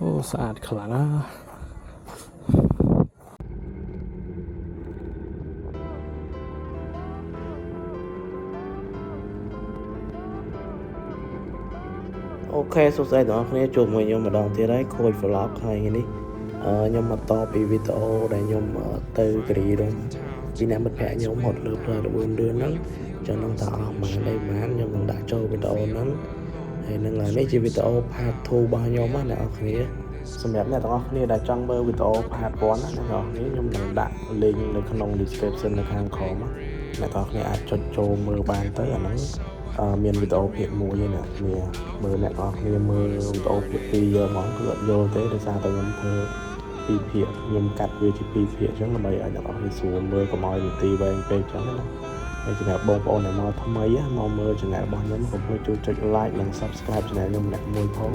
អូស្អាតខ្លាំងណាអូខេសួស្តីទាំងអស់គ្នាជួបមួយខ្ញុំម្ដងទៀតហើយខូច vlog ហើយថ្ងៃនេះខ្ញុំមកតពីវីដេអូដែលខ្ញុំទៅគិរីរំពីអ្នកមិត្តភ័ក្ដិខ្ញុំហត់លើផ្លូវ14រឿនហ្នឹងចឹងនឹងតអស់បានខ្ញុំនឹងដាក់ចូលវីដេអូហ្នឹងហើយនឹងនេះជាវីដេអូ part 2 របស់ខ្ញុំណាអ្នកនរគ្នាសម្រាប់អ្នកទាំងអស់គ្នាដែលចង់មើលវីដេអូ part 1ណាអ្នកនរគ្នាខ្ញុំនឹងដាក់ link នៅក្នុង description នៅខាងក្រោមអ្នកទាំងអស់គ្នាអាចចុចចូលមើលបានទៅអាហ្នឹងមានវីដេអូភាគ1ឯណាគ្នាមើលអ្នកនរគ្នាមើលវីដេអូភាគ2យកហ្មងគឺអត់យល់ទេដោយសារតែខ្ញុំធ្វើ2ភាគខ្ញុំកាត់វាជា2ភាគអញ្ចឹងដើម្បីឲ្យអ្នកនរគ្នាស្រួលមើលកុំឲ្យនាទីវែងពេកអញ្ចឹងណាហើយសម្រាប់បងប្អូនដែលមកថ្មីមកមើល channel របស់ខ្ញុំកុំភ្លេចជួយចុច like និង subscribe channel ខ្ញុំម្នាក់មួយផង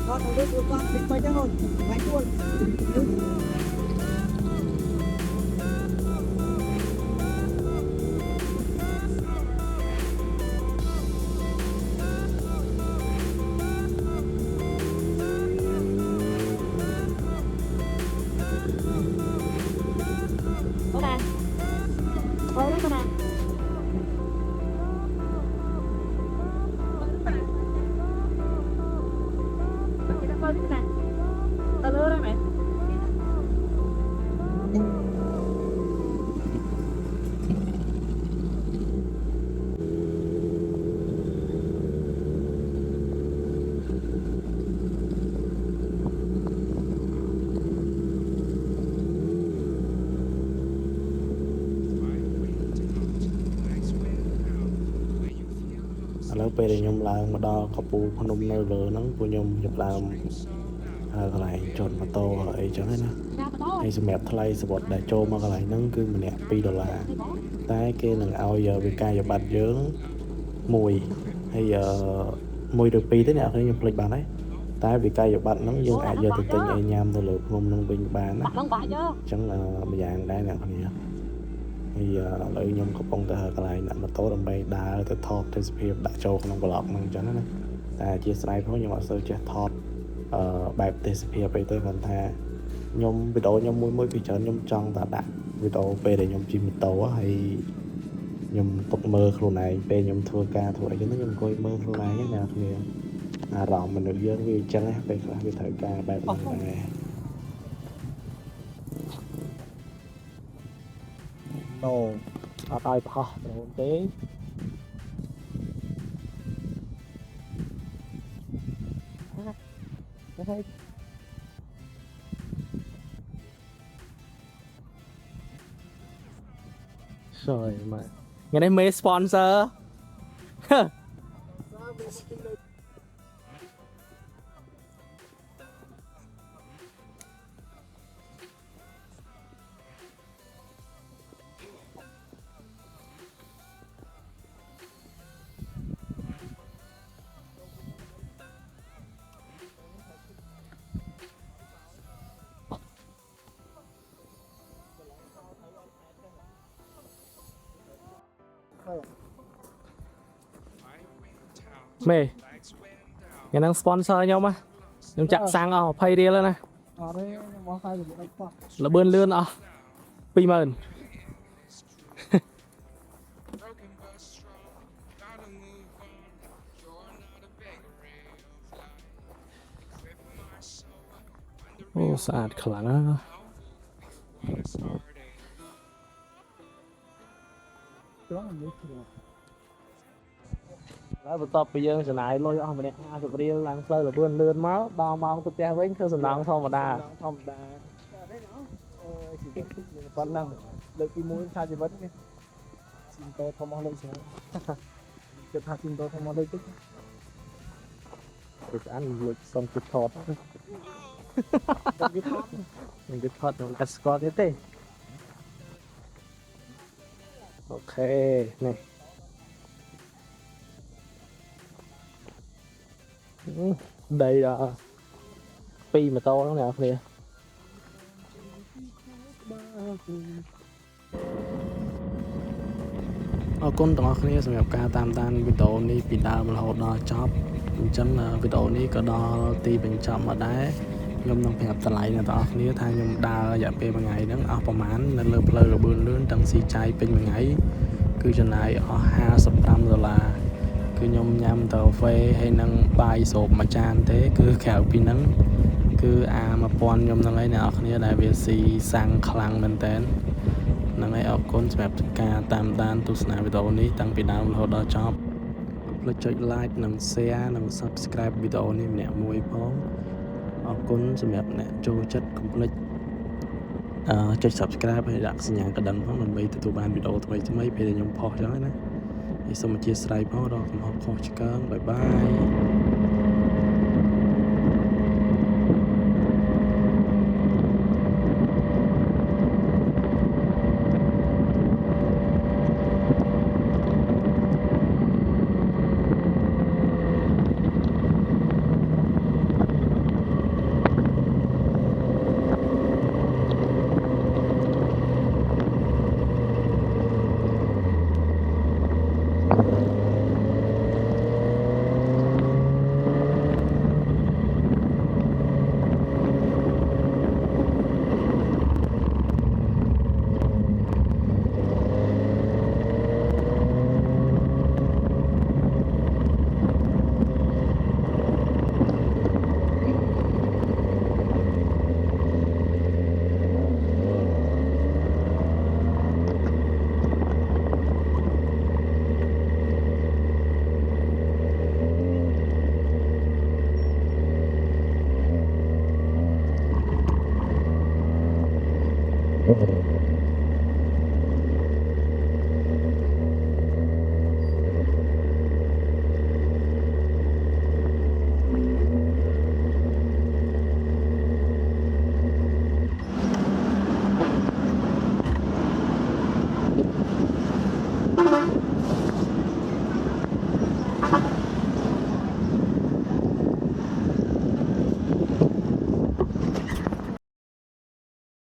con nước của con thích mấy cái hồn máy luôn có bà có đó có bà tao lứa đó mẹ ឥឡូវពេលដែលខ្ញុំឡើងមកដល់កពូភ្នំនៅលើហ្នឹងពួកខ្ញុំចាប់ដើមកន្លែងចតម៉ូតូអីចឹងណាហើយសម្រាប់ថ្លៃសវត្ថដែលចូលមកកន្លែងហ្នឹងគឺម្នាក់$2តែគេនឹងឲ្យវិក័យប័ត្រយើង1ហើយ1ឬ2ទេអ្នកនរខ្ញុំភ្លេចបានហើយតែវិក័យប័ត្រហ្នឹងយើងអាចយកទៅទិញឲ្យញ៉ាំទៅលើភ្នំហ្នឹងវិញបានណាអញ្ចឹងម្យ៉ាងដែរអ្នកនរហើយឥឡូវខ្ញុំកំពុងទៅកន្លែងដាក់ម៉ូតូដើម្បីដើរទៅថតទេសភាពដាក់ចូលក្នុង vlog ហ្នឹងអញ្ចឹងណាតែអធិស្ឋានផងខ្ញុំអត់សូវចេះថតបែបទេសភាពអីទៅគាត់ថា ខ្ញុំវីដេអូខ្ញុំមួយពីច្រើនខ្ញុំចង់តែដាក់វីដេអូពេលដែលខ្ញុំជិះម៉ូតូហើយខ្ញុំទុកមើលខ្លួនឯងពេលខ្ញុំធ្វើការធ្វើអីចឹងខ្ញុំអង្គុយមើលខ្លួនឯងណាអ្នកគ្នាអារម្មណ៍មនុស្សយើងវាអញ្ចឹងណាពេលខ្លះវាត្រូវការបែបហ្នឹងដែរ đồ ở tay phò đồ tế rồi mà ngày nay mấy sponsor mê ngày nay sponsor nhau mà nhưng chặt sang ở pay đi lên này là bươn lươn à pi mờn ô sạch khẳng á đóបន្ទាប់ពីយើងចំណាយលុយអស់ម្នាក់50រៀលឡើងផ្លូវលបឿនលឿនមកដល់ម៉ោងទៅផ្ទះវិញធ្វើសំណងធម្មតាប៉ុណ្ណឹងលើកទី1ថាជីវិតនេះស៊ីមតោធំអស់លើកច្រើនគិតថាស៊ីមតោធំអស់លើកតិចគឺអានលួចសុំគិតថតmình cứ thoát nó cắt squat thếទេអូខេនេះđây là 2 ម៉ូតូហ្នឹងអ្នកនរគ្នាអរគុណទាំងអស់គ្នាសម្រាប់ការតាមដានវីដេអូនេះពីដើមរហូតដល់ចប់អញ្ចឹងវីដេអូនេះក៏ដល់ទីបញ្ចប់មកដែរខ្ញុំនឹងប្រាប់តម្លៃអ្នកទាំងអស់គ្នាថាខ្ញុំដើររយៈពេលមួយថ្ងៃហ្នឹងអស់ប្រហែលនៅលើផ្លូវលបឿនលឿនទាំងស៊ីចាយពេញមួយថ្ងៃគឺចំណាយអស់$55គឺខ្ញុំញ៉ាំតែកាហ្វេហើយនឹងបាយស្រូបមួយចានទេគឺក្រៅពីហ្នឹងគឺ1000ខ្ញុំហ្នឹងឯងអ្នកនរគ្នាដែលវាស៊ីសាំងខ្លាំងមែនតើហ្នឹងហើយអរគុណសម្រាប់ការតាមដានទស្សនាវីដេអូនេះតាំងពីដើមរហូតដល់ចប់កុំភ្លេចចុច like និង share និង subscribe វីដេអូនេះម្នាក់មួយផងអរគុណសម្រាប់អ្នកចូលចិត្តកុំភ្លេចចុច subscribe ហើយដាក់សញ្ញាកណ្ដឹងផងដើម្បីទទួលបានវីដេអូថ្មីៗពេលដែលខ្ញុំផុសអញ្ចឹងណាហើយសូមអធិស្ឋានផងរកកំហុសខុសឆ្គងបាយបាយ